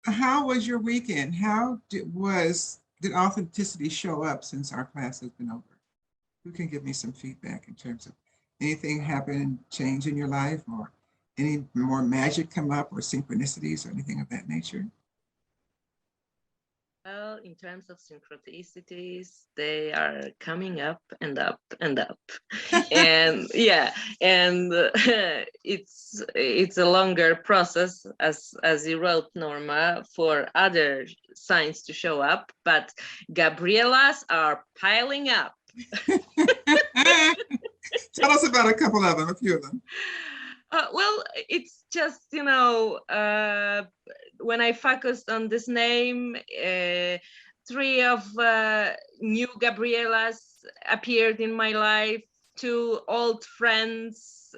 how was your weekend? Did authenticity show up since our class has been over? Who can give me some feedback in terms of anything happen, change in your life, or any more magic come up, or synchronicities, or anything of that nature? Well, in terms of synchronicities, they are coming up and up and up, and yeah, and it's a longer process, as you wrote, Norma, for other signs to show up, but Gabrielas are piling up. Tell us about a couple of them, a few of them. Well, it's just, when I focused on this name, three of new Gabrielas appeared in my life, two old friends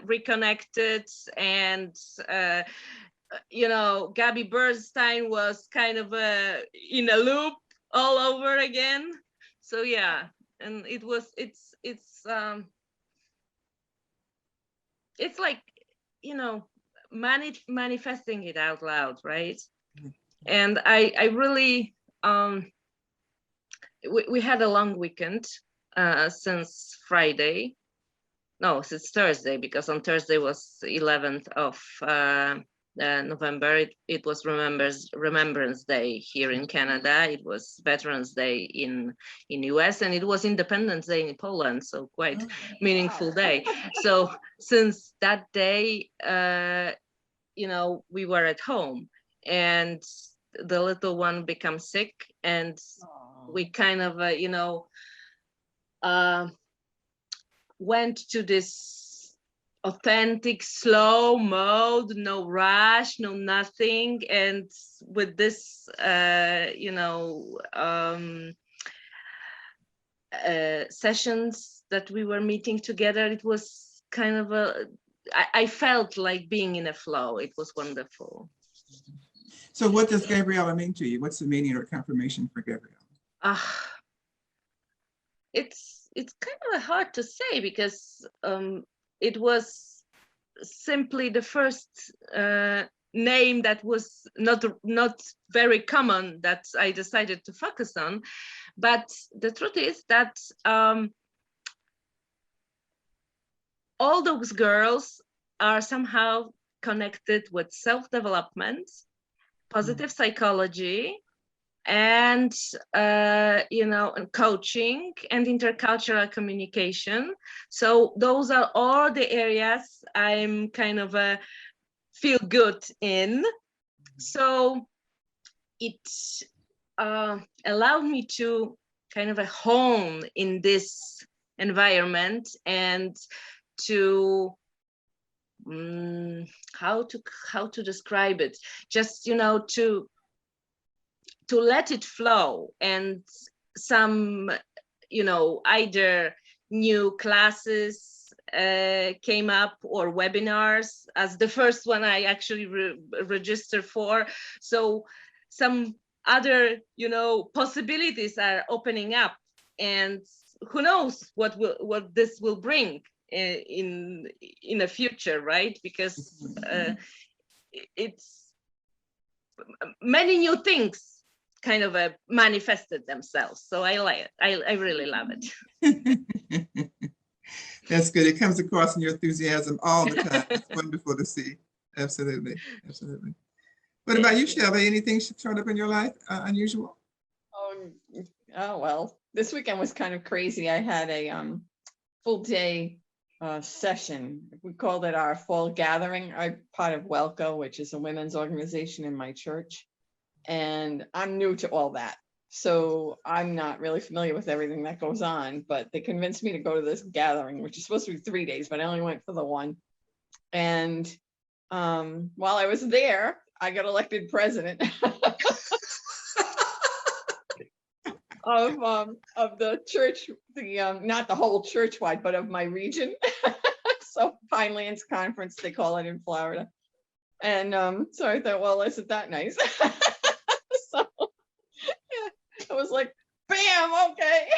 reconnected, and Gabby Bernstein was kind of in a loop all over again. So yeah, and it's like, manifesting it out loud, right? And I really we had a long weekend since Friday. No, since Thursday, because on Thursday was 11th of November. It was Remembrance Day here in Canada. It was Veterans Day in US, and it was Independence Day in Poland. So quite meaningful day. So since that day, we were at home, and the little one became sick, and we kind of, went to this authentic slow mode, no rush, no nothing. And with this sessions that we were meeting together, it was kind of I felt like being in a flow. It was wonderful. So what does Gabriella mean to you? What's the meaning or confirmation for Gabriella? It's kind of hard to say, because it was simply the first name that was not very common that I decided to focus on. But the truth is that all those girls are somehow connected with self-development, positive psychology, and coaching and intercultural communication. So those are all the areas I'm kind of feel good in. So it allowed me to kind of hone in this environment, and to how to describe it, just to let it flow. And some either new classes came up, or webinars, as the first one I actually registered for. So some other possibilities are opening up, and who knows what this will bring in the future, right? Because it's many new things kind of manifested themselves. So I like it. I really love it. That's good. It comes across in your enthusiasm all the time. It's wonderful to see. Absolutely. Absolutely. What about you, Shelby? Anything showed up in your life unusual? Oh, well, this weekend was kind of crazy. I had a full day session. We called it our fall gathering. I'm part of WELCO, which is a women's organization in my church. And I'm new to all that. So I'm not really familiar with everything that goes on, but they convinced me to go to this gathering, which is supposed to be 3 days, but I only went for the one. And while I was there, I got elected president of the church, not the whole church-wide, but of my region. So Pinelands Conference, they call it in Florida. And so I thought, well, isn't that nice? So yeah, I was like, bam, okay.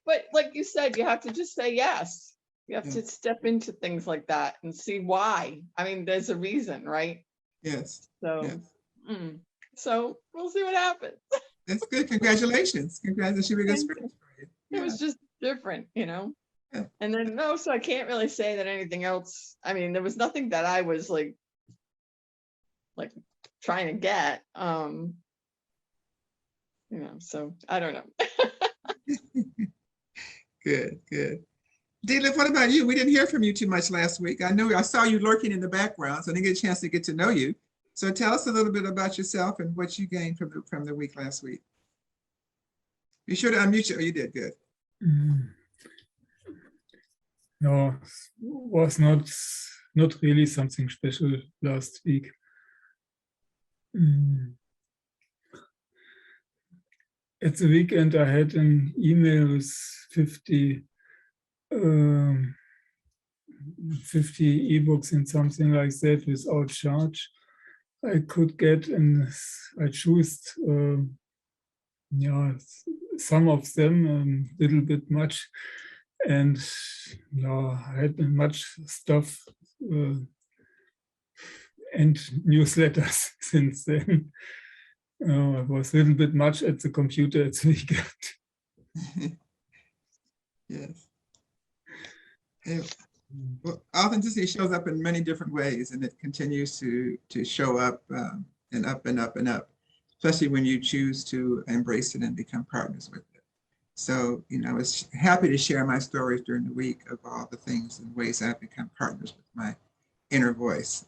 But like you said, you have to just say yes. You have to step into things like that and see why. I mean, there's a reason, right? Yes. So, Yes. so we'll see what happens. That's good. Congratulations. Congratulations. Should be a good Thank experience for you. It was just different, Yeah. And then no, so I can't really say that anything else. I mean, there was nothing that I was like trying to get. So I don't know. Good, good. Delia, what about you? We didn't hear from you too much last week. I saw you lurking in the background, so I didn't get a chance to get to know you. So tell us a little bit about yourself and what you gained from the week last week. Be sure to unmute you. Oh, you did good. No, was not really something special last week. At the weekend, I had an email with 50 ebooks and something like that without charge. I could get, and I chose some of them, a little bit much, and I had much stuff and newsletters since then. I was a little bit much at the computer at the weekend. Yes. Well, authenticity shows up in many different ways, and it continues to show up and up and up and up, especially when you choose to embrace it and become partners with it. So, I was happy to share my stories during the week of all the things and ways I've become partners with my inner voice.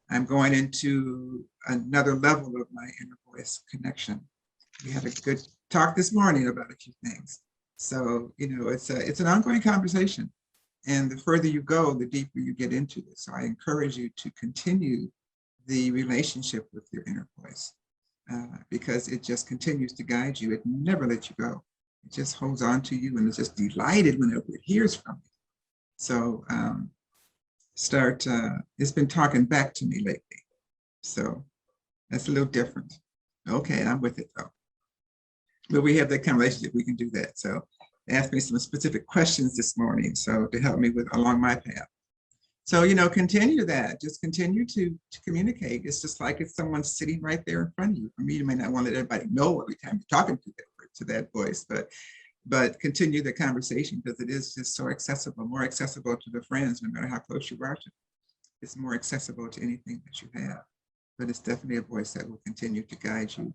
I'm going into another level of my inner voice connection. We had a good talk this morning about a few things. So, it's an ongoing conversation. And the further you go, the deeper you get into this. So I encourage you to continue the relationship with your inner voice because it just continues to guide you. It never lets you go. It just holds on to you and is just delighted whenever it hears from you. So it's been talking back to me lately. So that's a little different. Okay, I'm with it though. But we have that kind of relationship, we can do that. So asked me some specific questions this morning, so to help me along my path. So, continue that. Just continue to communicate. It's just like if someone's sitting right there in front of you. For me, you may not want to let everybody know every time you're talking to that voice, but continue the conversation because it is just so accessible, more accessible to the friends, no matter how close you are to. It's more accessible to anything that you have. But it's definitely a voice that will continue to guide you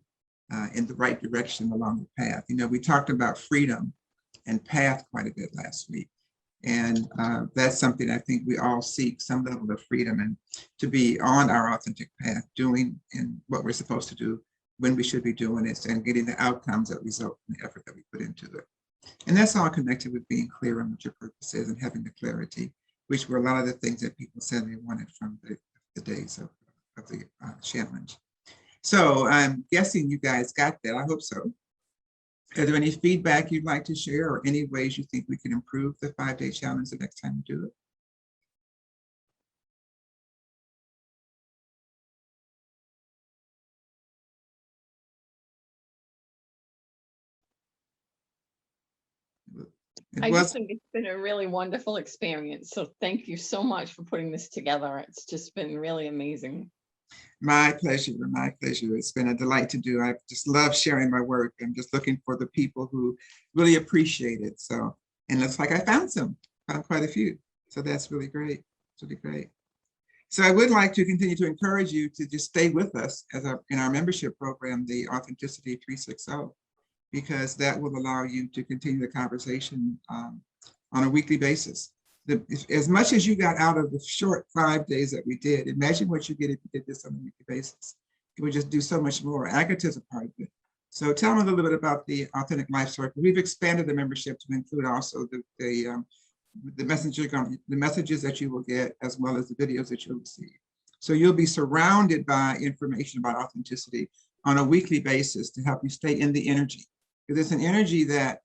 in the right direction along the path. We talked about freedom and path quite a bit last week. And that's something I think we all seek, some level of freedom and to be on our authentic path, doing and what we're supposed to do when we should be doing it and getting the outcomes that result from the effort that we put into it. And that's all connected with being clear on what your purpose is and having the clarity, which were a lot of the things that people said they wanted from the days of the challenge. So I'm guessing you guys got that. I hope so. Are there any feedback you'd like to share or any ways you think we can improve the 5-day challenge the next time you do it? I just think it's been a really wonderful experience. So thank you so much for putting this together. It's just been really amazing. My pleasure, my pleasure. It's been a delight to do. I just love sharing my work. I'm just looking for the people who really appreciate it. So, and it looks like I found quite a few. So that's really great. It's really great. So I would like to continue to encourage you to just stay with us in our membership program, the Authenticity 360, because that will allow you to continue the conversation on a weekly basis. As much as you got out of the short 5 days that we did, imagine what you get if you did this on a weekly basis. It would just do so much more. Agate is a part of it. So tell me a little bit about the Authentic Life Circle. We've expanded the membership to include also the messages that you will get, as well as the videos that you'll receive. So you'll be surrounded by information about authenticity on a weekly basis to help you stay in the energy. Because it's an energy that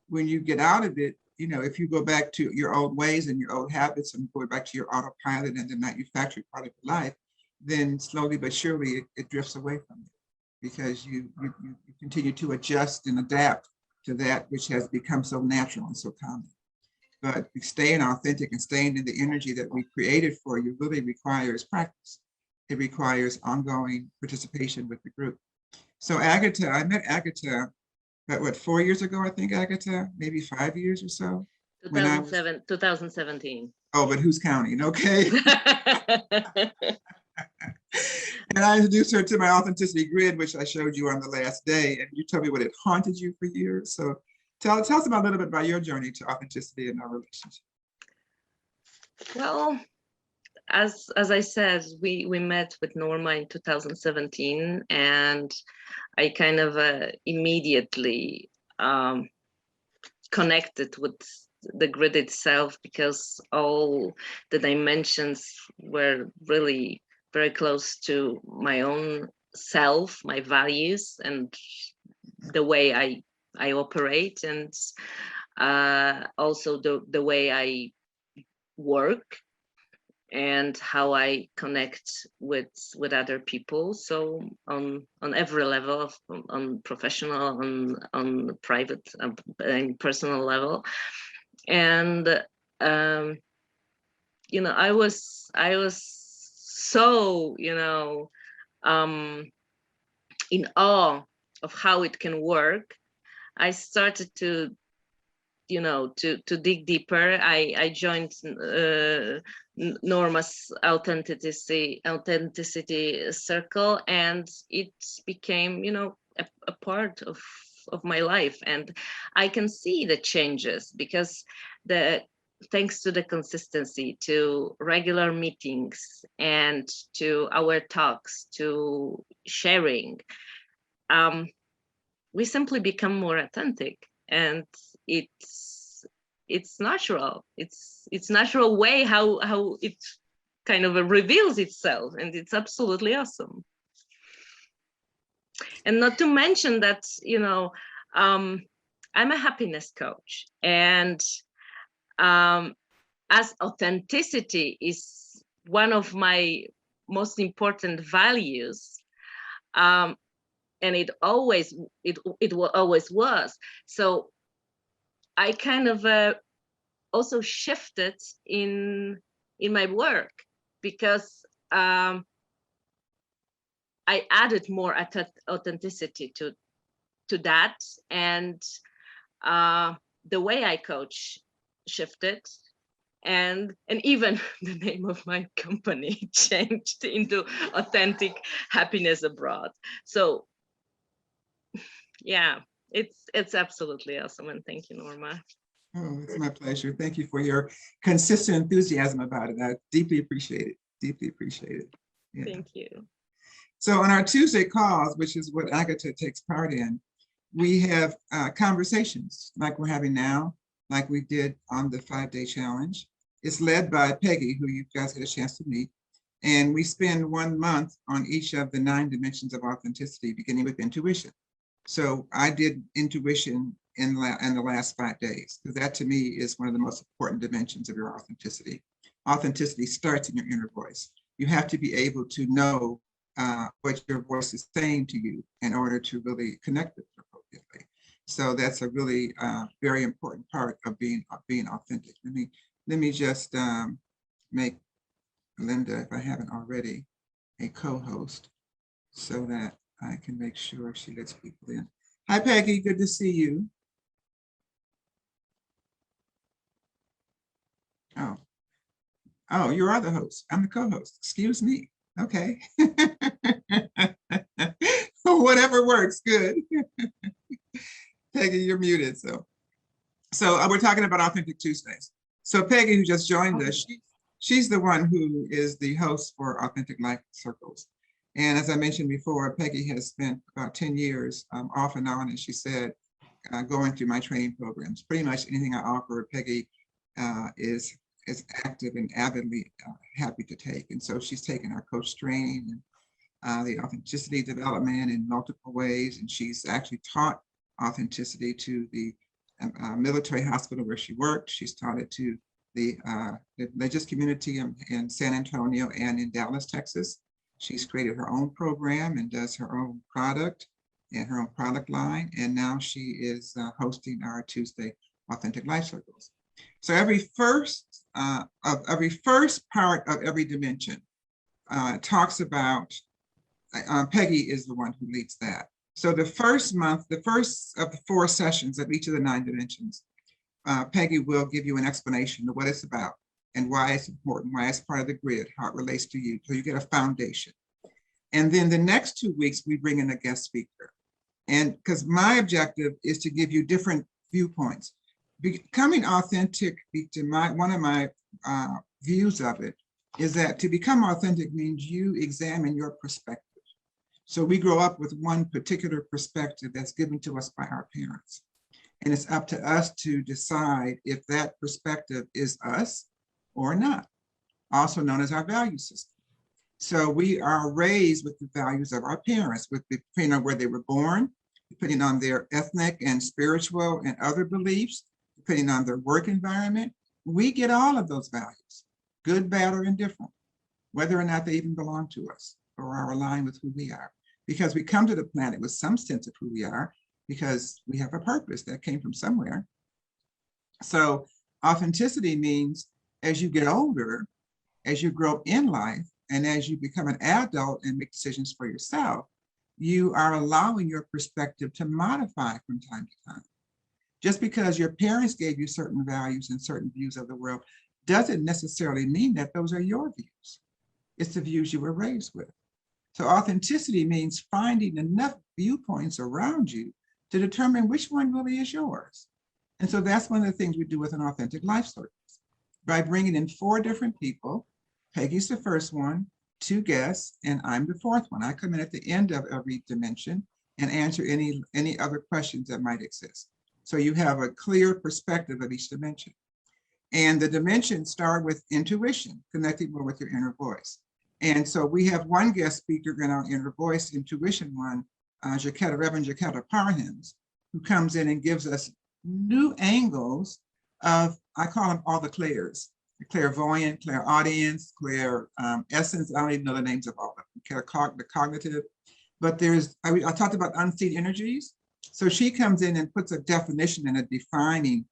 when you get out of it, if you go back to your old ways and your old habits and go back to your autopilot and the manufactured part of your life, then slowly but surely it drifts away from you because you continue to adjust and adapt to that which has become so natural and so common. But staying authentic and staying in the energy that we created for you really requires practice. it requires ongoing participation with the group. So Agatha, I met Agatha, but what, 4 years ago, I think, Agatha, maybe 5 years or so? When I was, 2017. oh, but who's counting? Okay. And I introduced her to my authenticity grid, which I showed you on the last day, and you told me what it haunted you for years. So tell us about a little bit about your journey to authenticity in our relationship. Well, as I said, we met with Norma in 2017, and I kind of immediately connected with the grid itself, because all the dimensions were really very close to my own self, my values, and the way I operate, and also the way I work and how I connect with other people. So on every level, on professional, on private and personal level. And you know, I was so, you know, in awe of how it can work. I started to, you know, to dig deeper. I joined Norma's authenticity circle, and it became, you know, a part of my life. And I can see the changes because thanks to the consistency, to regular meetings, and to our talks, to sharing, we simply become more authentic, and it's natural. It's natural way how it kind of reveals itself, and it's absolutely awesome. And not to mention that, you know, I'm a happiness coach, and as authenticity is one of my most important values, and it always was. So I kind of also shifted in my work, because I added more authenticity to that, and the way I coach shifted, and even the name of my company changed into Authentic Happiness Abroad. So yeah, it's absolutely awesome, and thank you, Norma. Oh, it's my pleasure. Thank you for your consistent enthusiasm about it. I deeply appreciate it. Deeply appreciate it. Yeah. Thank you. So on our Tuesday calls, which is what Agatha takes part in, we have conversations like we're having now, like we did on the 5-day challenge. It's led by Peggy, who you guys had a chance to meet. And we spend 1 month on each of the 9 dimensions of authenticity, beginning with intuition. So I did intuition in the last 5 days, because that to me is one of the most important dimensions of your authenticity. Authenticity starts in your inner voice. You have to be able to know what your voice is saying to you in order to really connect with it appropriately. So that's a really very important part of being authentic. Let me just make Linda, if I haven't already, a co-host so that I can make sure she lets people in. Hi, Peggy, good to see you. Oh, you are the host. I'm the co-host. Excuse me. Okay. Whatever works, good. Peggy, you're muted. So we're talking about Authentic Tuesdays. So Peggy, who just joined us, she's the one who is the host for Authentic Life Circles. And as I mentioned before, Peggy has spent about 10 years off and on, as she said, going through my training programs. Pretty much anything I offer, Peggy is active and avidly happy to take. And so she's taken our coach training and the authenticity development in multiple ways. And she's actually taught authenticity to the military hospital where she worked. She's taught it to the religious community in San Antonio and in Dallas, Texas. She's created her own program and does her own product and her own product line. And now she is hosting our Tuesday Authentic Life Circles. So every first part of every dimension talks about, Peggy is the one who leads that. So the first month, the first of the 4 sessions of each of the 9 dimensions, Peggy will give you an explanation of what it's about and why it's important, why it's part of the grid, how it relates to you. So you get a foundation. And then the next 2 weeks, we bring in a guest speaker. And because my objective is to give you different viewpoints. Becoming authentic, one of my views of it is that to become authentic means you examine your perspective. So we grow up with one particular perspective that's given to us by our parents. And it's up to us to decide if that perspective is us or not, also known as our value system. So we are raised with the values of our parents, depending on where they were born, depending on their ethnic and spiritual and other beliefs, depending on their work environment. We get all of those values, good, bad, or indifferent, whether or not they even belong to us or are aligned with who we are. Because we come to the planet with some sense of who we are, because we have a purpose that came from somewhere. So authenticity means as you get older, as you grow in life, and as you become an adult and make decisions for yourself, you are allowing your perspective to modify from time to time. Just because your parents gave you certain values and certain views of the world doesn't necessarily mean that those are your views. It's the views you were raised with. So authenticity means finding enough viewpoints around you to determine which one really is yours. And so that's one of the things we do with an authentic life story. By bringing in 4 different people, Peggy's the first one, 2 guests, and I'm the 4th one. I come in at the end of every dimension and answer any other questions that might exist. So you have a clear perspective of each dimension. And the dimensions start with intuition, connecting more with your inner voice. And so we have one guest speaker in our inner voice intuition one, Reverend Jaquetta Parhams, who comes in and gives us new angles of, I call them all the clairs, the clairvoyant, clairaudience, clair essence. I don't even know the names of all of them, the cognitive. But I talked about unseen energies. So she comes in and puts a definition and a defining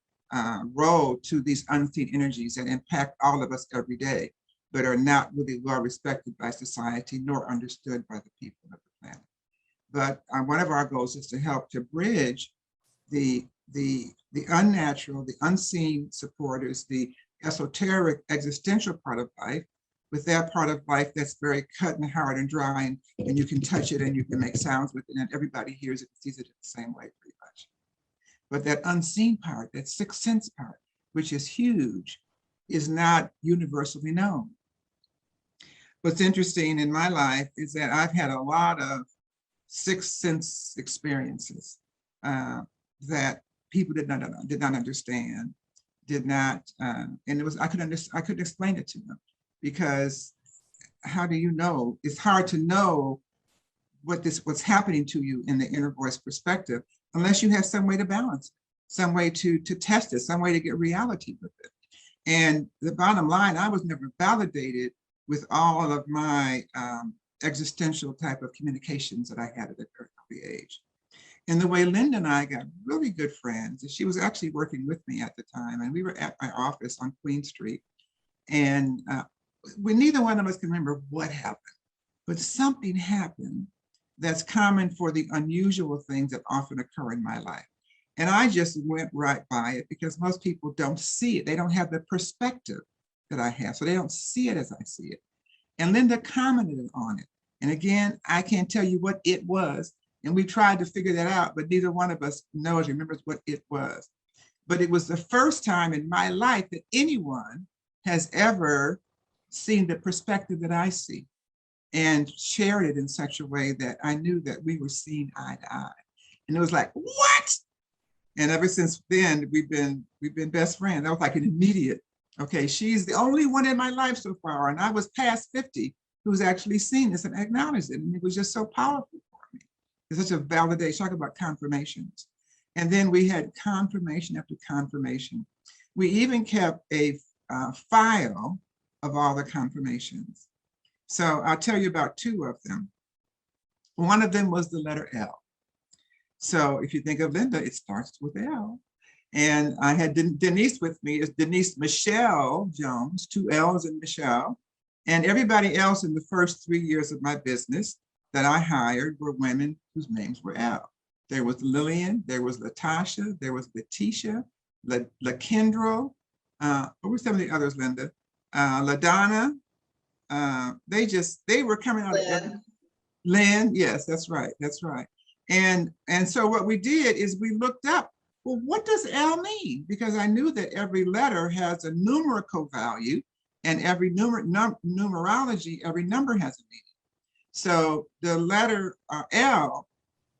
role to these unseen energies that impact all of us every day, but are not really well respected by society nor understood by the people of the planet. But one of our goals is to help to bridge the unnatural, the unseen supporters, the esoteric existential part of life with that part of life that's very cut and hard and dry, and you can touch it and you can make sounds with it and everybody hears it and sees it the same way pretty much. But that unseen part, that 6th sense part, which is huge, is not universally known. What's interesting in my life is that I've had a lot of 6th sense experiences that people did not understand, and it was I could explain it to them, because how do you know? It's hard to know what's happening to you in the inner voice perspective unless you have some way to balance it, some way to test it, some way to get reality with it. And the bottom line, I was never validated with all of my existential type of communications that I had at a very early age. And the way Linda and I got really good friends, she was actually working with me at the time, and we were at my office on Queen Street. And neither one of us can remember what happened, but something happened that's common for the unusual things that often occur in my life. And I just went right by it because most people don't see it. They don't have the perspective that I have, so they don't see it as I see it. And Linda commented on it. And again, I can't tell you what it was. And we tried to figure that out, but neither one of us remembers what it was. But it was the first time in my life that anyone has ever seen the perspective that I see and shared it in such a way that I knew that we were seeing eye to eye. And it was like, what? And ever since then, we've been best friends. That was like an immediate, okay, she's the only one in my life so far. And I was past 50 who's actually seen this and acknowledged it. And it was just so powerful for me. It's such a validation. Talk about confirmations. And then we had confirmation after confirmation. We even kept a file of all the confirmations. So I'll tell you about 2 of them. One of them was the letter L. So if you think of Linda, it starts with L. And I had Denise with me. It's Denise Michelle Jones, 2 L's in Michelle. And everybody else in the first 3 years of my business that I hired were women whose names were L. There was Lillian, there was Latasha, there was Letitia, LaKendro. What were some of the others, Linda? LaDonna. They were coming out of Lynn. Yes, that's right. That's right. And so what we did is we looked up, well, what does L mean? Because I knew that every letter has a numerical value, and every numerology, every number has a meaning. So the letter L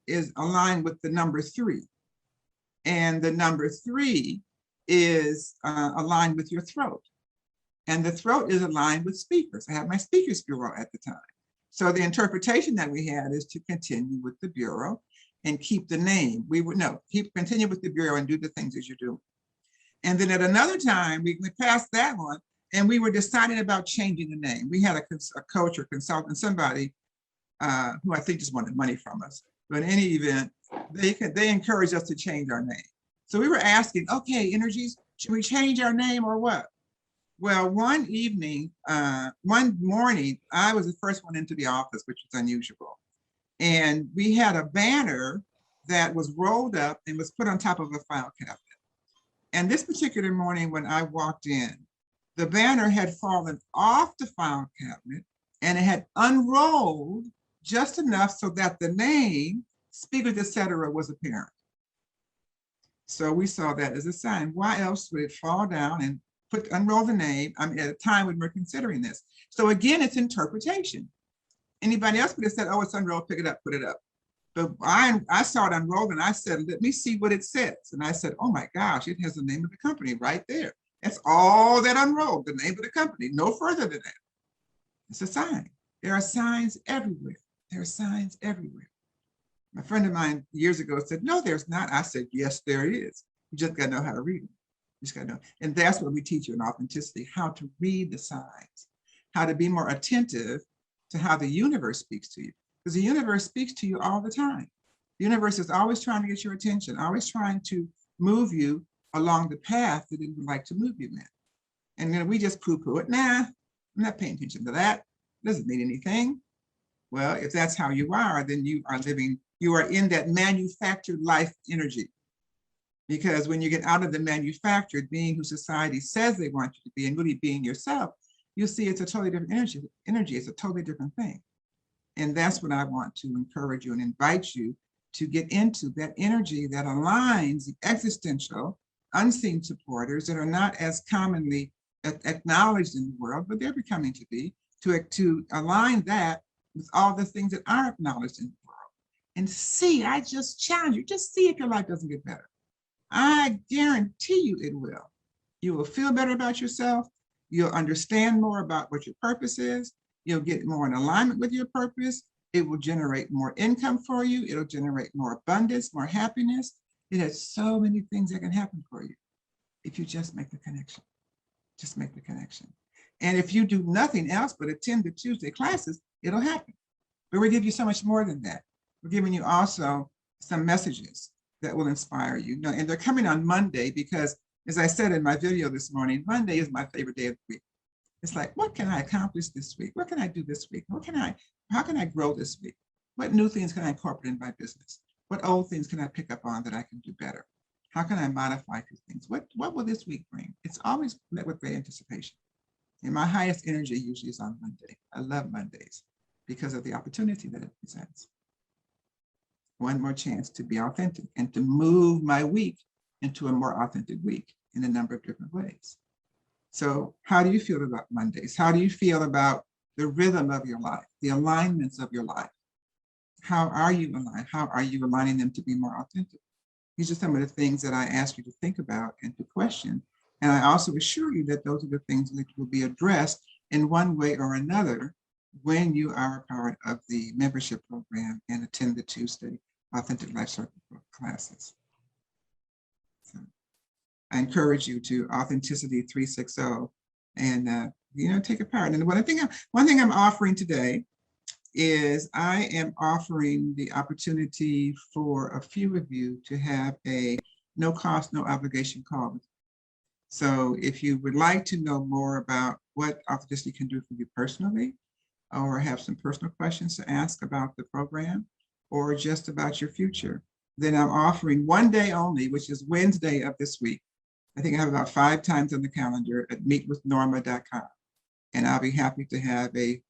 is aligned with the number 3. And the number 3 is aligned with your throat. And the throat is aligned with speakers. I had my speakers bureau at the time. So the interpretation that we had is to continue with the bureau and keep the name. We would continue with the bureau and do the things as you do. And then at another time, we passed that one and we were deciding about changing the name. We had a coach or consultant, somebody who I think just wanted money from us. But in any event, they encouraged us to change our name. So we were asking, okay, energies, should we change our name or what? Well, one morning, I was the first one into the office, which was unusual. And we had a banner that was rolled up and was put on top of a file cabinet. And this particular morning when I walked in, the banner had fallen off the file cabinet and it had unrolled just enough so that the name, speakers, etc., was apparent. So we saw that as a sign. Why else would it fall down and unroll the name? I mean, at a time when we're considering this. So again, it's interpretation. Anybody else would have said, oh, it's unrolled, pick it up, put it up. But I saw it unrolled and I said, let me see what it says. And I said, oh my gosh, it has the name of the company right there. That's all that unrolled, the name of the company, no further than that. It's a sign. There are signs everywhere. There are signs everywhere. A friend of mine years ago said, no, there's not. I said, yes, there is. You just got to know how to read them. You just got to know. And that's what we teach you in authenticity, how to read the signs, how to be more attentive to how the universe speaks to you. Because the universe speaks to you all the time. The universe is always trying to get your attention, always trying to move you along the path that it would like to move you in. And then we just poo-poo it. Nah, I'm not paying attention to that. It doesn't mean anything. Well, if that's how you are, then you are in that manufactured life energy. Because when you get out of the manufactured being who society says they want you to be and really being yourself, you'll see it's a totally different energy. Energy is a totally different thing. And that's what I want to encourage you and invite you to get into, that energy that aligns the existential, unseen supporters that are not as commonly acknowledged in the world, but they're becoming to be, to align that with all the things that are acknowledged in the world. And see, I just challenge you, just see if your life doesn't get better. I guarantee you it will. You will feel better about yourself. You'll understand more about what your purpose is. You'll get more in alignment with your purpose. It will generate more income for you. It'll generate more abundance, more happiness. It has so many things that can happen for you if you just make the connection. Just make the connection. And if you do nothing else but attend the Tuesday classes, it'll happen. But we give you so much more than that. We're giving you also some messages that will inspire you. And they're coming on Monday because, as I said in my video this morning, Monday is my favorite day of the week. It's like, what can I accomplish this week? What can I do this week? How can I grow this week? What new things can I incorporate in my business? What old things can I pick up on that I can do better? How can I modify these things? What will this week bring? It's always met with great anticipation. And my highest energy usually is on Monday. I love Mondays because of the opportunity that it presents. One more chance to be authentic and to move my week into a more authentic week in a number of different ways. So how do you feel about Mondays? How do you feel about the rhythm of your life, the alignments of your life? How are you aligned? How are you aligning them to be more authentic? These are some of the things that I ask you to think about and to question. And I also assure you that those are the things that will be addressed in one way or another when you are a part of the membership program and attend the Tuesday Authentic Life Circle classes. So I encourage you to Authenticity 360 and take a part. And one thing I'm offering today is I am offering the opportunity for a few of you to have a no cost, no obligation call. So if you would like to know more about what authenticity can do for you personally, or have some personal questions to ask about the program, or just about your future, then I'm offering one day only, which is Wednesday of this week. I think I have about 5 times on the calendar at meetwithnorma.com. And I'll be happy to have a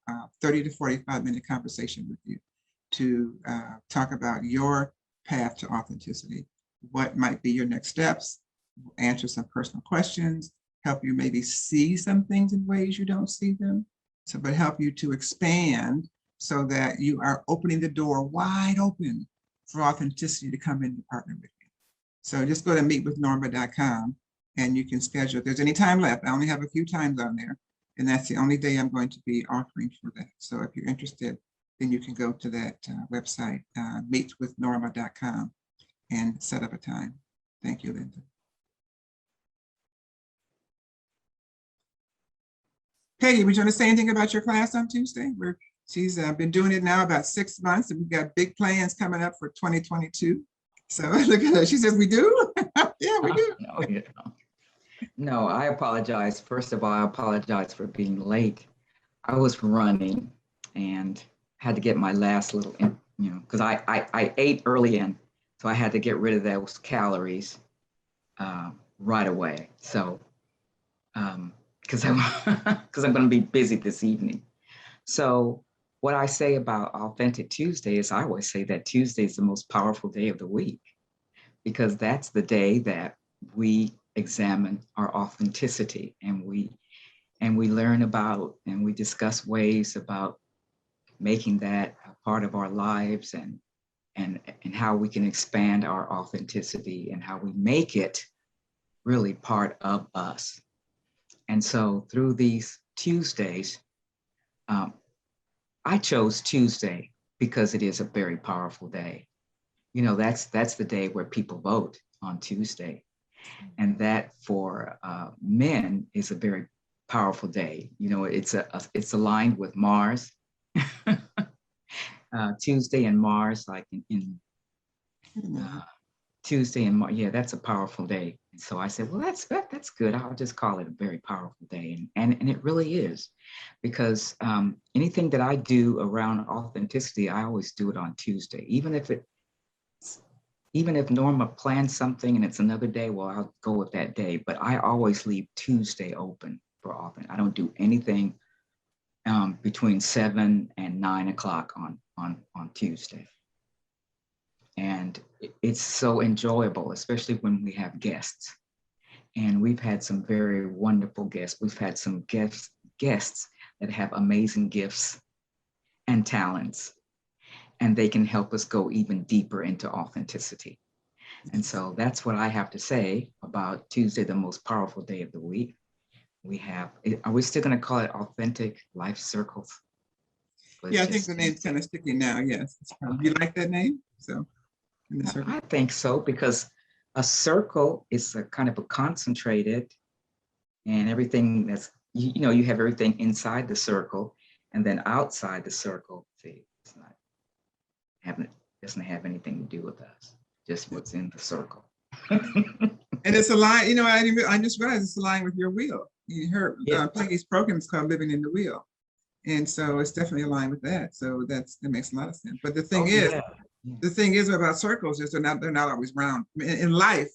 30 to 45-minute conversation with you to talk about your path to authenticity. What might be your next steps, answer some personal questions, help you maybe see some things in ways you don't see them. So, but help you to expand so that you are opening the door wide open for authenticity to come in and partner with you. So just go to meetwithnorma.com and you can schedule. If there's any time left, I only have a few times on there, and that's the only day I'm going to be offering for that. So if you're interested, then you can go to that website, meetwithnorma.com, and set up a time. Thank you, Linda. Peggy, would you want to say anything about your class on Tuesday? She's been doing it now about 6 months, and we've got big plans coming up for 2022. So look at her. She says, we do? Yeah, we do. No, I apologize. First of all, I apologize for being late. I was running and had to get my last little, because I ate early and so I had to get rid of those calories right away. So, because I'm going to be busy this evening. So what I say about Authentic Tuesday is I always say that Tuesday is the most powerful day of the week, because that's the day that we examine our authenticity and we learn about and we discuss ways about making that a part of our lives and how we can expand our authenticity and how we make it really part of us. And so through these Tuesdays, I chose Tuesday because it is a very powerful day. That's the day where people vote on Tuesday. And that for men is a very powerful day. It's aligned with Mars. Tuesday and Mars, like in Tuesday and Mars, yeah, that's a powerful day. And so I said, well, that's good. I'll just call it a very powerful day. And it really is, because anything that I do around authenticity, I always do it on Tuesday, even if Norma plans something and it's another day, well, I'll go with that day. But I always leave Tuesday open for authentic. I don't do anything between 7 and 9 o'clock on Tuesday. And it's so enjoyable, especially when we have guests. And we've had some very wonderful guests. We've had some guests that have amazing gifts and talents, and they can help us go even deeper into authenticity. And so that's what I have to say about Tuesday, the most powerful day of the week. Are we still going to call it Authentic Life Circles? Yeah, I think the name's kind of sticky now. Yes. You like that name? So I think so, because a circle is a kind of a concentrated, and everything that's, you have everything inside the circle, and then outside the circle, see, doesn't have anything to do with us, just what's in the circle. And it's aligned, I just realized it's aligned with your wheel. You heard Peggy's program is called Living in the Wheel. And so it's definitely aligned with that. So that makes a lot of sense. But the thing the thing is about circles is they're not always round. In life,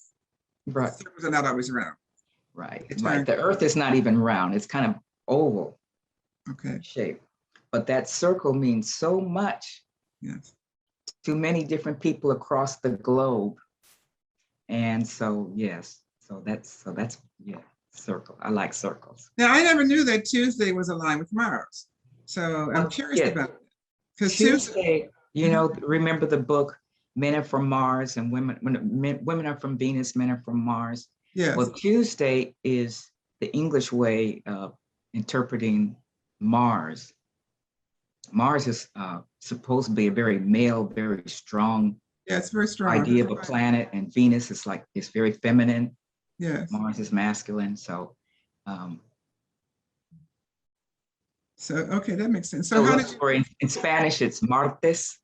right, circles are not always round. Right. The Earth is not even round. It's kind of oval shape. But that circle means so much to many different people across the globe. And so, yes, so that's circle. I like circles. Now, I never knew that Tuesday was aligned with Mars. So I'm curious about it. Because Tuesday, remember the book, Men Are From Mars and Women Are From Venus, Men Are From Mars. Yes. Well, Tuesday is the English way of interpreting Mars. Mars is supposed to be a very male, very strong, it's very strong idea of a planet, and Venus is it's very feminine. Yes. Mars is masculine. So okay, that makes sense. So in Spanish, it's martes,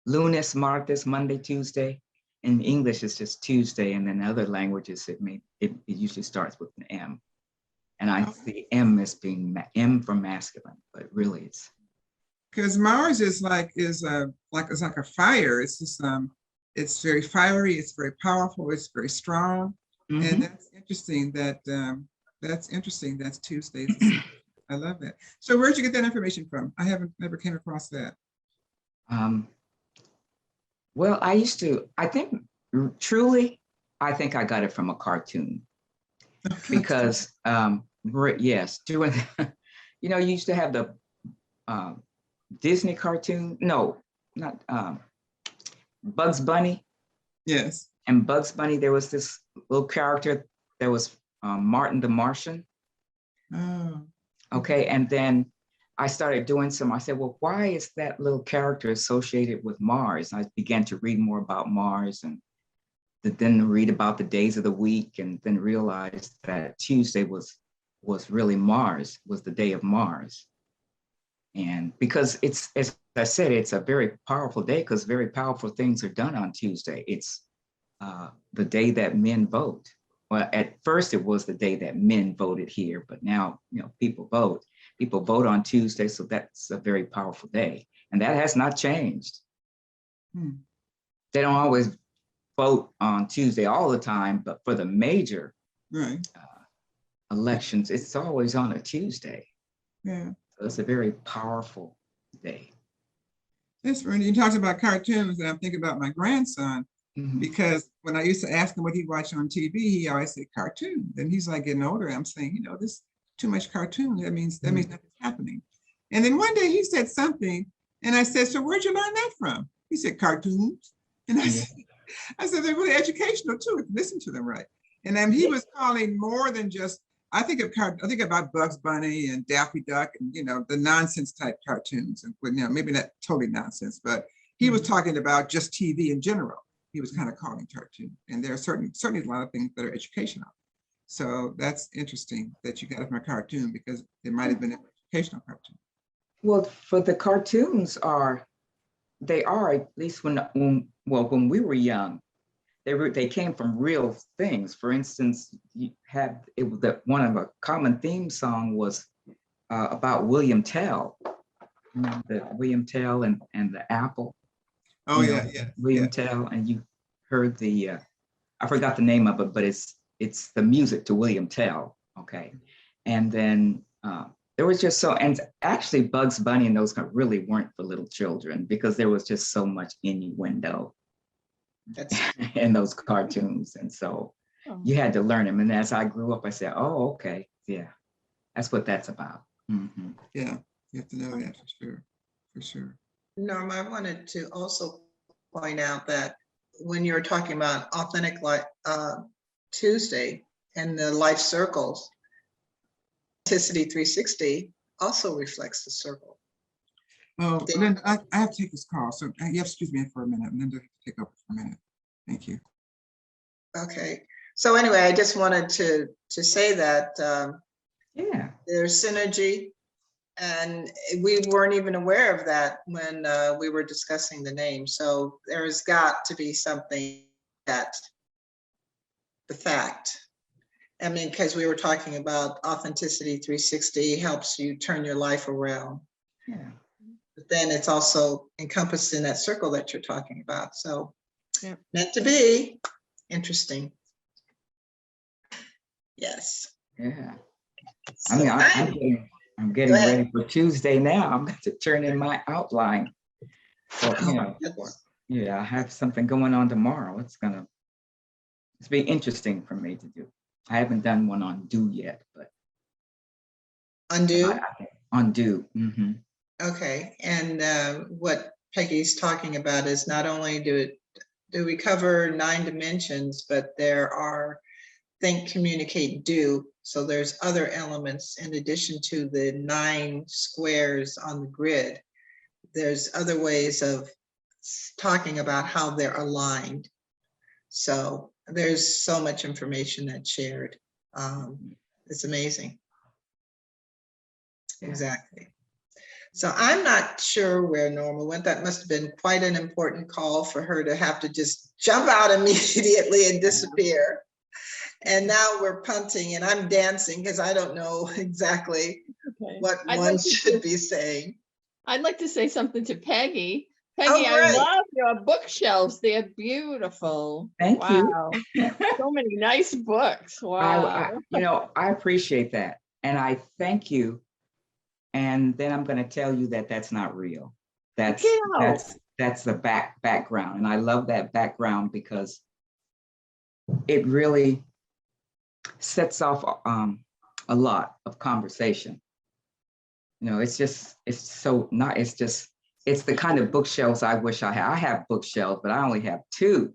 lunes, martes, Monday, Tuesday. In English, it's just Tuesday, and then other languages, it usually starts with an M. And I see M as being M for masculine, but really it's. Because Mars is like it's like a fire. It's just it's very fiery. It's very powerful. It's very strong, and that's interesting. That's interesting. That's Tuesdays. I love that. So where'd you get that information from? I haven't never came across that. Well, I think truly, I think I got it from a cartoon because yes, doing, you used to have the Disney cartoon. No, not Bugs Bunny. Yes. And Bugs Bunny, there was this little character that was Martin the Martian. Oh. Okay, and then I started doing I said, well, why is that little character associated with Mars? I began to read more about Mars and then read about the days of the week and then realized that Tuesday was really Mars, was the day of Mars. And because it's, as I said, it's a very powerful day because very powerful things are done on Tuesday. It's the day that men vote. Well, at first it was the day that men voted here, but now, people vote. People vote on Tuesday, so that's a very powerful day. And that has not changed. They don't always vote on Tuesday all the time, but for the major elections, it's always on a Tuesday. Yeah. So it's a very powerful day. Yes, Randy, you talked about cartoons, and I'm thinking about my grandson. Because when I used to ask him what he watched on TV, he always said cartoon. Then he's like getting older. I'm saying, this too much cartoon. That means nothing's happening. And then one day he said something, and I said, "So where'd you learn that from?" He said, "Cartoons." And I said, "They're really educational too. If you listen to them right." And then he was calling more than just. I think about Bugs Bunny and Daffy Duck and the nonsense type cartoons, and maybe not totally nonsense, but he was talking about just TV in general. He was kind of calling cartoon, and there are certainly a lot of things that are educational. So that's interesting that you got it from a cartoon because it might have been an educational cartoon. Well, for the cartoons they are at least when we were young, they came from real things. For instance, one of a common theme song was about William Tell, the William Tell and the apple. Oh yeah. William Tell, and you heard I forgot the name of it, but it's the music to William Tell. Okay, and then there was just and actually Bugs Bunny and those really weren't for little children because there was just so much innuendo in those cartoons, and so you had to learn them. And as I grew up, I said, "Oh, okay, yeah, that's what that's about." Yeah, you have to know that for sure. Norm, I wanted to also point out that when you're talking about authentic Tuesday and the life circles, Authenticity 360 also reflects the circle. Oh, Linda, I have to take this call, so you have to excuse me for a minute. Linda, take over for a minute. Thank you. Okay, so anyway, I just wanted to say that there's synergy. And we weren't even aware of that when we were discussing the name. So there's got to be something that the fact. I mean, because we were talking about Authenticity 360 helps you turn your life around. Yeah. But then it's also encompassed in that circle that you're talking about. So meant to be interesting. Yes. Yeah. So I mean, I'm getting ready for Tuesday now. I'm going to turn in my outline. So, I have something going on tomorrow. It's be interesting for me to do. I haven't done one on do yet, but undo. Undo. Okay, and what Peggy's talking about is not only do we cover 9 dimensions, but there are think, communicate, do. So there's other elements in addition to the 9 squares on the grid. There's other ways of talking about how they're aligned. So there's so much information that's shared. It's amazing. Exactly. So I'm not sure where Norma went. That must have been quite an important call for her to have to just jump out immediately and disappear. And now we're punting and I'm dancing because I don't know exactly Okay. what I'd one like to should just- be saying. I'd like to say something to Peggy. Oh, Peggy, I great. love your bookshelves. They're beautiful. Thank you. Wow. So many nice books. Wow. I appreciate that. And I thank you. And then I'm going to tell you that that's not real. That's the background. And I love that background because it really sets off a lot of conversation. It's the kind of bookshelves I wish I had. I have bookshelves, but I only have two.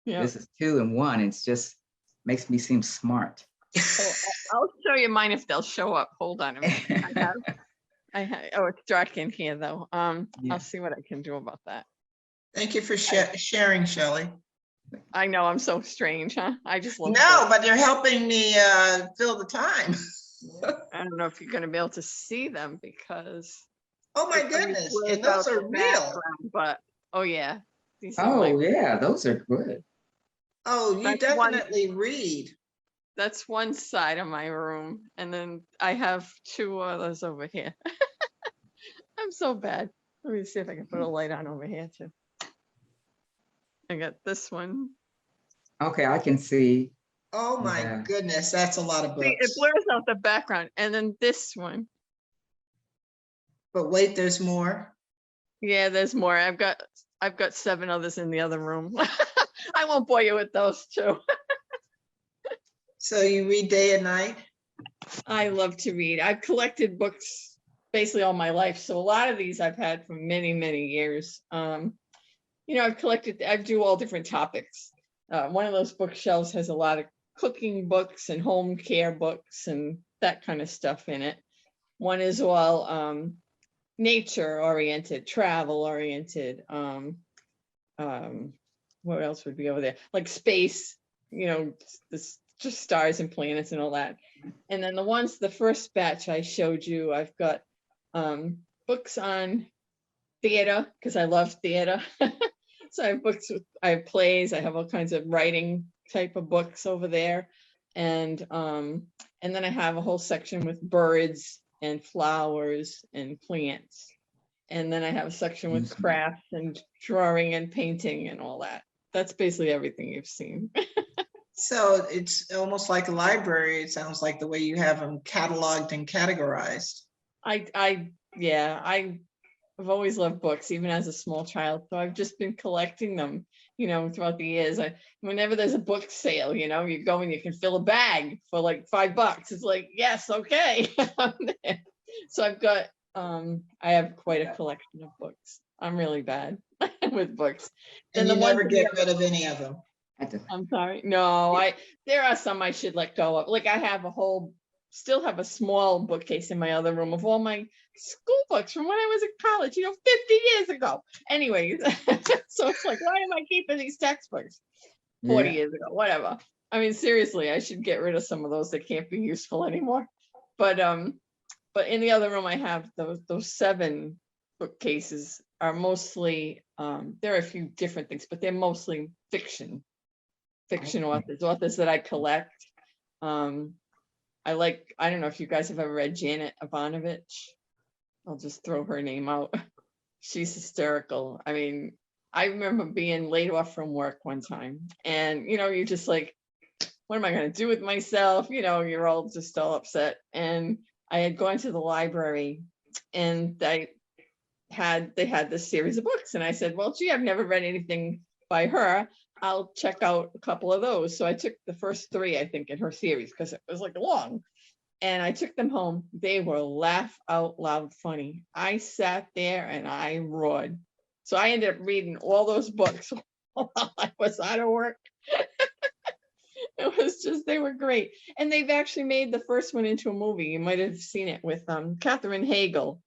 Yeah. This is 2 and 1. It's just makes me seem smart. Oh, I'll show you mine if they'll show up. Hold on a minute. Oh, it's dark in here though. Yeah. I'll see what I can do about that. Thank you for sharing, Shelley. I know I'm so strange, huh? I just love No, books. but you're helping me fill the time. I don't know if you're going to be able to see them because Oh my I mean, goodness, blurs and those out the are real. background, but oh yeah, these are my- Oh, yeah, those are good. Oh, you That's one- definitely read. that's one side of my room, and then I have 2 others over here. I'm so bad. Let me see if I can put a light on over here too. I got this one. Okay, I can see. Oh my Yeah. goodness, that's a lot of See, it books. blurs out the background, and then this one. But wait, there's more. Yeah, there's more. I've got 7 others in the other room. I won't bore you with those 2. So you read day and night? I love to read. I've collected books basically all my life. So a lot of these I've had for many, many years. I do all different topics. One of those bookshelves has a lot of cooking books and home care books and that kind of stuff in it. One is all nature oriented, travel oriented. What else would be over there? Like space, just stars and planets and all that. And then the first batch I showed you, I've got books on theater because I love theater. So I have I have plays, I have all kinds of writing type of books over there. And then I have a whole section with birds and flowers and plants. And then I have a section with crafts and drawing and painting and all that. That's basically everything you've seen. So it's almost like a library. It sounds like the way you have them cataloged and categorized. I've always loved books, even as a small child. So I've just been collecting them, throughout the years. Whenever there's a book sale, you go and you can fill a bag for like $5. It's like, yes, okay. So I've got, I have quite a collection of books. I'm really bad with books. And you never get rid of any of them. I'm sorry. No, there are some I should let go of. Like I have still have a small bookcase in my other room of all my school books from when I was in college, 50 years ago. Anyways, so it's like, why am I keeping these textbooks 40 years ago? Whatever. I mean, seriously, I should get rid of some of those that can't be useful anymore. But in the other room, I have those 7 bookcases are mostly, there are a few different things, but they're mostly fiction authors that I collect. I don't know if you guys have ever read Janet Ivanovich. I'll just throw her name out. She's hysterical. I mean, I remember being laid off from work one time and, you're just like, what am I going to do with myself? You're all upset. And I had gone to the library and they had this series of books. And I said, well, gee, I've never read anything by her. I'll check out a couple of those. So I took the first 3, I think, in her series because it was like long. And I took them home. They were laugh out loud funny. I sat there and I roared. So I ended up reading all those books while I was out of work. It was just, they were great. And they've actually made the first one into a movie. You might have seen it with Katherine Hagel.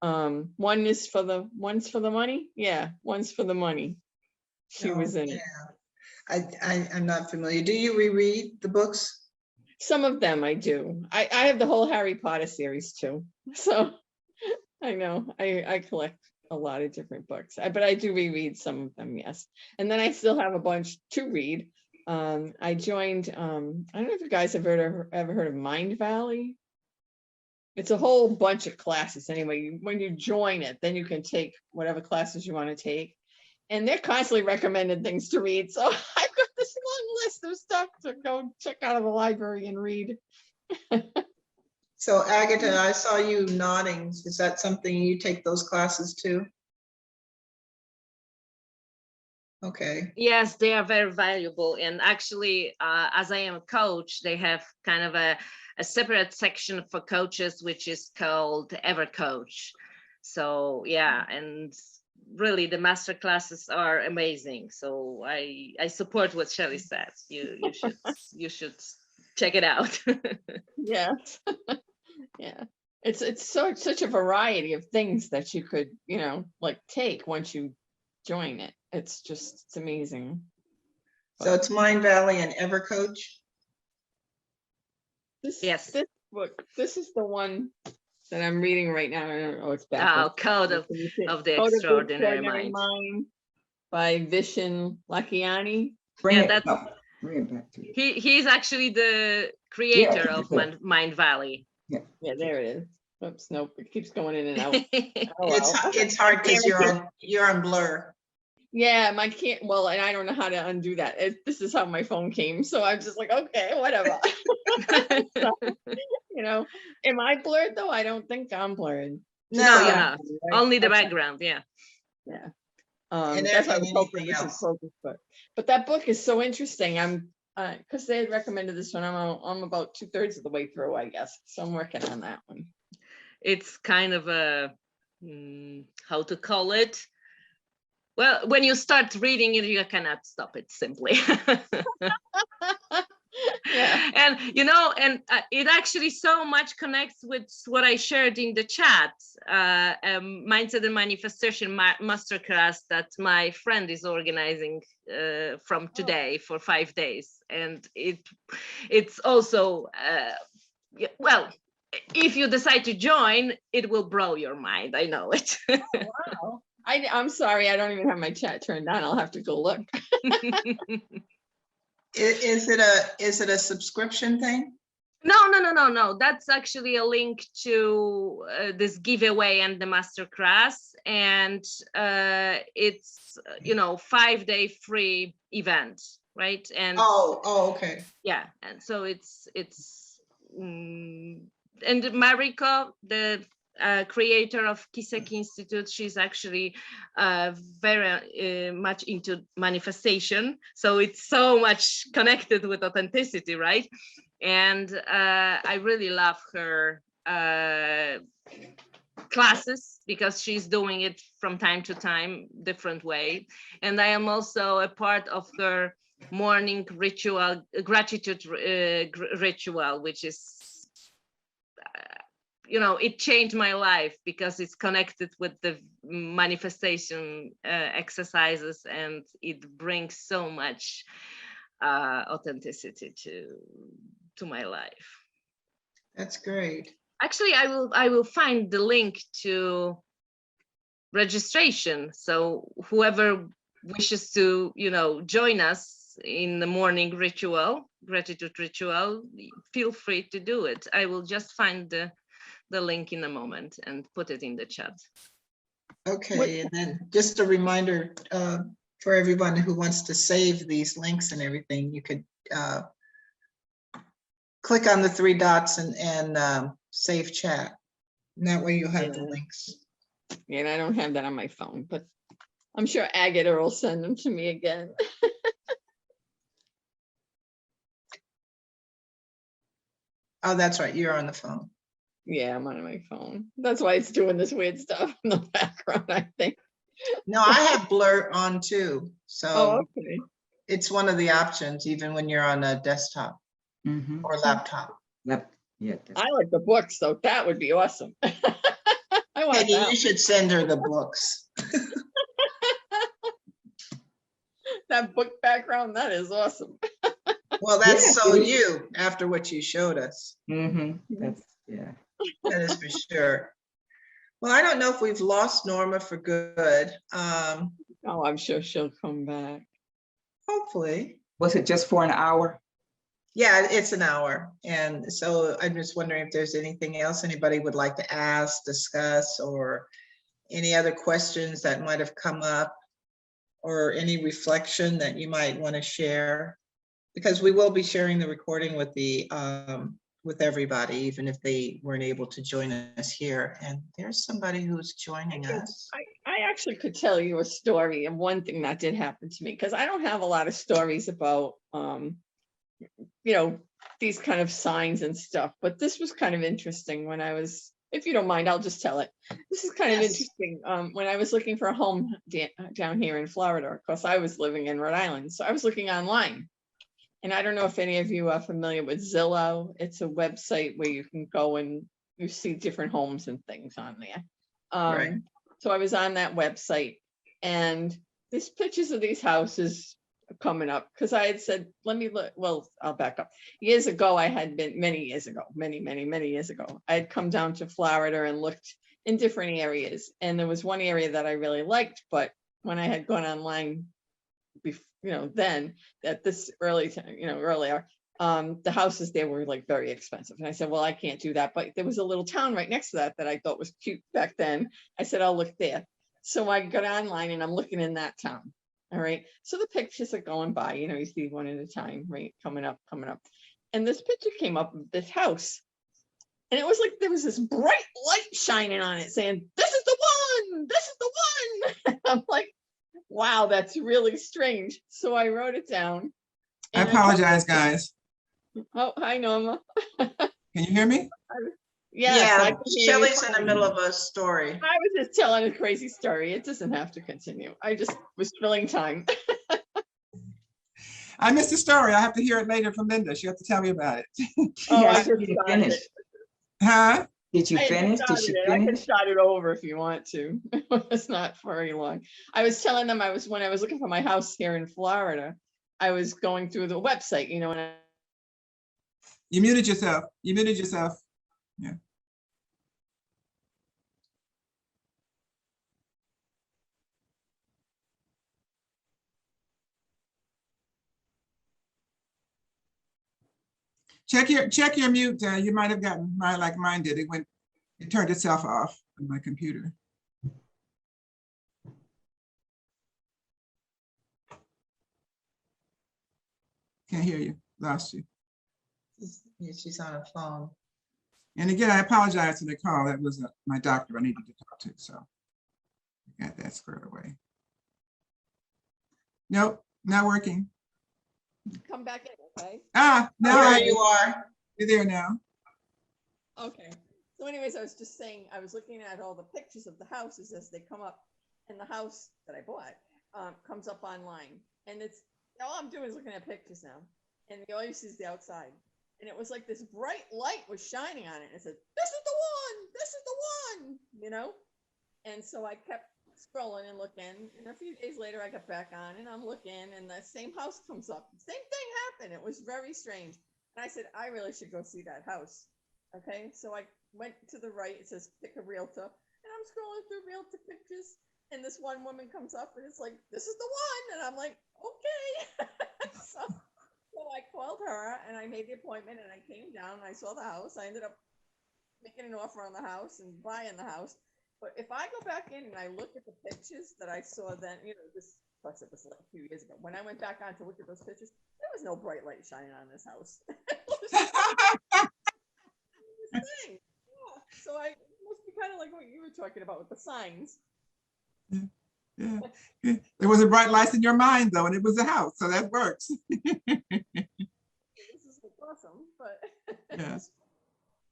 One's for the money. Yeah, One's for the money. She was in it. I'm not familiar. Do you reread the books? Some of them I do. I have the whole Harry Potter series too. So I know I collect a lot of different books, but I do reread some of them, yes. And then I still have a bunch to read. I joined, I don't know if you guys have ever heard of Mind Valley. It's a whole bunch of classes anyway. When you join it, then you can take whatever classes you want to take. And they're constantly recommending things to read. So I've got this long list of stuff to go check out of the library and read. So Agatha, I saw you nodding. Is that something you take those classes too? Okay. Yes, they are very valuable. And actually, as I am a coach, they have kind of a separate section for coaches, which is called Ever Coach. So yeah, and really the master classes are amazing. So I support what Shelley said. You should check it out. Yeah. Yeah. It's such a variety of things that you could, like take once you join it. It's amazing. So it's Mind Valley and EverCoach. Yes. This book, this is the one that I'm reading right now. I don't know, it's Oh, backwards. Code of the Extraordinary Mind. By Vishen Lakhiani. Bring Yeah, it up. Bring it back to you. He's actually the creator Yeah, of yeah. Mind Valley. Yeah, there it is. Oops, nope, it keeps going in and out. Oh, It's well. it's hard because you're on blur. Yeah, my can't. Well, and I don't know how to undo that. This is how my phone came, so I'm just like, okay, whatever. So, am I blurred though? I don't think I'm blurred. No, you're No. not. Right? Only the Okay. background, yeah. Yeah. And That's why I and was hoping anything this else. is focused, but that book is so interesting. I'm because they had recommended this one. I'm about 2/3 of the way through, I guess. So I'm working on that one. It's kind of a how to call it. Well, when you start reading it, you cannot stop it simply. Yeah. And it actually so much connects with what I shared in the chat, Mindset and Manifestation Masterclass that my friend is organizing from today for 5 days. And it's also, well, if you decide to join, it will blow your mind. I know it. Wow. I'm sorry, I don't even have my chat turned on. I'll have to go look. Is it a subscription thing? No. That's actually a link to this giveaway and the masterclass, and it's 5-day free event, right? And okay. yeah, and so it's and Mariko, the creator of Kiseki Institute, she's actually very much into manifestation. So it's so much connected with authenticity, right? And I really love her classes because she's doing it from time to time, different way. And I am also a part of her morning ritual, gratitude ritual, which is it changed my life because it's connected with the manifestation exercises, and it brings so much authenticity to my life. That's great. Actually, I will find the link to registration. So whoever wishes to, join us in the morning gratitude ritual, feel free to do it. I will just find the link in a moment and put it in the chat. Okay, and then just a reminder for everyone who wants to save these links and everything, you could click on the 3 dots and save chat. And that way you'll have the links. Yeah, and I don't have that on my phone, but I'm sure Agatha will send them to me again. Oh, that's right, you're on the phone. Yeah, I'm on my phone. That's why it's doing this weird stuff in the background, I think. No, I have blur on too. So Okay. it's one of the options, even when you're on a desktop Mhm. or laptop. Yep. Yeah. I like the books, so that would be awesome. I want Peggy, that. you should send her the books. That book background, that is awesome. Well, that's Yeah, so it is. you, after what you showed us. That's yeah. That is for sure. Well, I don't know if we've lost Norma for good. Oh, I'm sure she'll come back. Hopefully. Was it just for an hour? Yeah, it's an hour. And so I'm just wondering if there's anything else anybody would like to ask, discuss, or any other questions that might have come up, or any reflection that you might want to share, because we will be sharing the recording with the with everybody, even if they weren't able to join us here. And there's somebody who's joining us. I actually could tell you a story of one thing that did happen to me, because I don't have a lot of stories about, you know, these kind of signs and stuff, but this was kind of interesting when I was, if you don't mind, I'll just tell it. This is kind of Yes. interesting. When I was looking for a home down here in Florida, of course, I was living in Rhode Island, so I was looking online. And I don't know if any of you are familiar with Zillow. It's a website where you can go and you see different homes and things on there. Right. So I was on that website, and there's pictures of these houses coming up, because I had said, let me look. Well, I'll back up. Years ago, I had been, many years ago, many years ago, I had come down to Florida and looked in different areas. And there was one area that I really liked, but when I had gone online, you know, then at this early time, you know, earlier, the houses there were like very expensive. And I said, well, I can't do that. But there was a little town right next to that that I thought was cute back then. I said, I'll look there. So I got online and I'm looking in that town. All right. So the pictures are going by, you know, you see one at a time, right? Coming up. And this picture came up of this house. And it was like there was this bright light shining on it saying, this is the one. This is the one. I'm like, wow, that's really strange. So I wrote it down. I apologize, guys. Oh, hi, Norma. Can you hear me? Yes, I Yeah, can hear you Shelley's in the fine. middle of a story. I was just telling a crazy story. It doesn't have to continue. I just was filling time. I missed the story. I have to hear it later from Linda. She has to tell me about it. Oh, I Yes, just you started finished. it. Huh? Did you I just finish? Did started she it. I can finish? start it over if you want to. It's not very long. I was telling them when I was looking for my house here in Florida, I was going through the website, you know, and You muted yourself. You muted yourself. Yeah. Check your mute. You might have gotten mine like mine did. It turned itself off on my computer. Can't hear you. Lost you. She's on a phone. And again, I apologize for the call. That was my doctor I needed to talk to, so I got that squared away. Nope, not working. come back in, okay? Ah, now There you are. you're there now. Okay. So anyways, I was just saying, I was looking at all the pictures of the houses as they come up, and the house that I bought comes up online. And it's, all I'm doing is looking at pictures now. And all you see is the outside. And it was like this bright light was shining on it. And it said, this is the one, this is the one, you know? And so I kept scrolling and looking. And a few days later, I got back on and I'm looking, and the same house comes up. Same thing happened. It was very strange. And I said, I really should go see that house. Okay, so I went to the right, it says pick a realtor, and I'm scrolling through realtor pictures, and this one woman comes up and it's like, this is the one, and I'm like, okay. so I called her and I made the appointment and I came down and I saw the house. I ended up making an offer on the house and buying the house. But if I go back in and I look at the pictures that I saw then, you know, this, plus it was like a few years ago, when I went back on to look at those pictures, there was no bright light shining on this house. Thing. Yeah. So I must be kind of like what you were talking about with the signs. Yeah. There was a bright light in your mind though, and it was a house, so that works. This is awesome, but Yeah.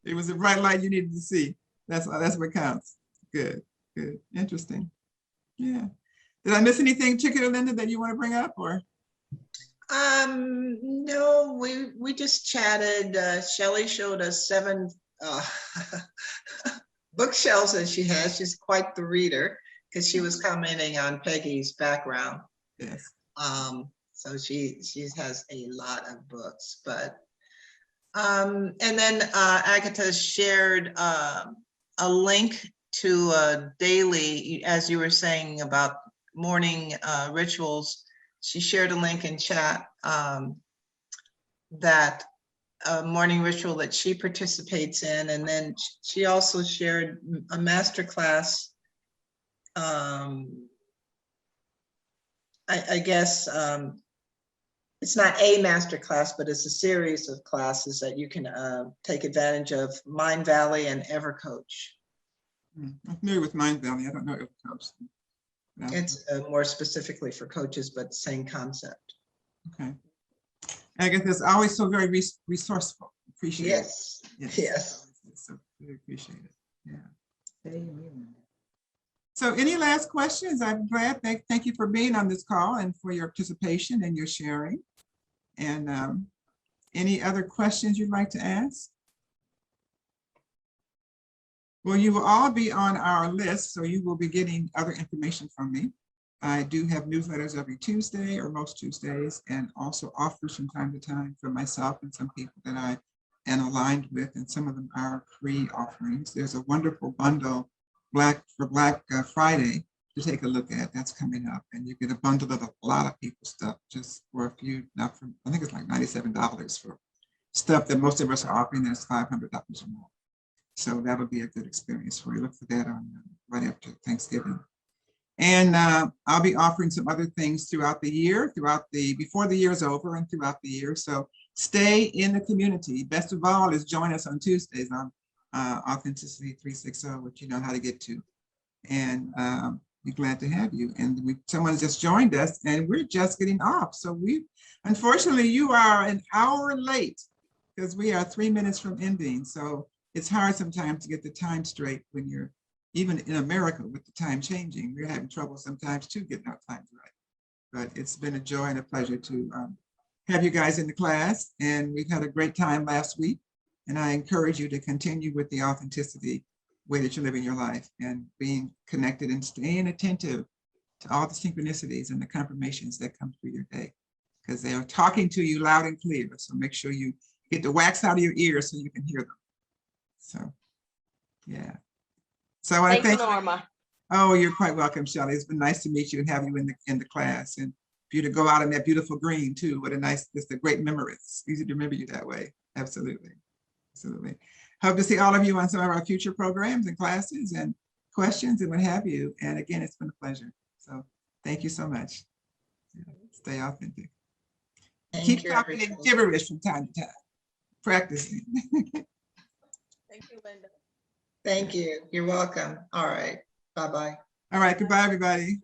It was a bright light you needed to see. That's what counts. Good, good, interesting. Yeah. Did I miss anything, Chicken or Linda, that you want to bring up, or? No, we just chatted. Shelley showed us 7 bookshelves that she has. She's quite the reader, because she was commenting on Peggy's background. Yes. So she has a lot of books, but and then Agatha shared a link to a daily, as you were saying about morning rituals. she shared a link in chat that a morning ritual that she participates in. And then she also shared a master class. I guess it's not a master class, but it's a series of classes that you can take advantage of, Mind Valley and EverCoach. I'm familiar with Mind Valley. I don't know if it comes. It's more specifically for coaches, but same concept. Okay. I guess it's always so very resourceful. Appreciate Yes, it. yes. So really appreciate it. Yeah. Amen. So any last questions? I'm glad. Thank you for being on this call and for your participation and your sharing. And any other questions you'd like to ask? Well, you will all be on our list, so you will be getting other information from me. I do have newsletters every Tuesday or most Tuesdays, and also offers from time to time for myself and some people that I am aligned with, and some of them are free offerings. There's a wonderful bundle Black Friday to take a look at. That's coming up, and you get a bundle of a lot of people's stuff just for a few, not for, I think it's like $97 for stuff that most of us are offering that's $500 or more. So that would be a good experience for you. Look for that on right after Thanksgiving. And I'll be offering some other things throughout the year, before the year is over and throughout the year. So stay in the community. Best of all is join us on Tuesdays on Authenticity 360, which you know how to get to. And be glad to have you. And someone just joined us and we're just getting off. So unfortunately, you are an hour late because we are 3 minutes from ending. So it's hard sometimes to get the time straight when you're even in America with the time changing. We're having trouble sometimes too getting our times right. But it's been a joy and a pleasure to have you guys in the class. And we've had a great time last week. And I encourage you to continue with the authenticity way that you're living your life and being connected and staying attentive to all the synchronicities and the confirmations that come through your day, because they are talking to you loud and clear. So make sure you get the wax out of your ears so you can hear them. So, yeah. So I want to Thanks, thank Norma. Oh, you're quite welcome, Shelley. It's been nice to meet you and have you in the class, and for you to go out in that beautiful green too. What a nice, just a great memory. It's easy to remember you that way. Absolutely, absolutely. Hope to see all of you on some of our future programs and classes and questions and what have you. And again, it's been a pleasure. So thank you so much. Stay authentic. Keep talking in gibberish from time to time. Practicing. Thank you, Linda. Thank you. You're welcome. All right. Bye-bye. All right. Goodbye, everybody.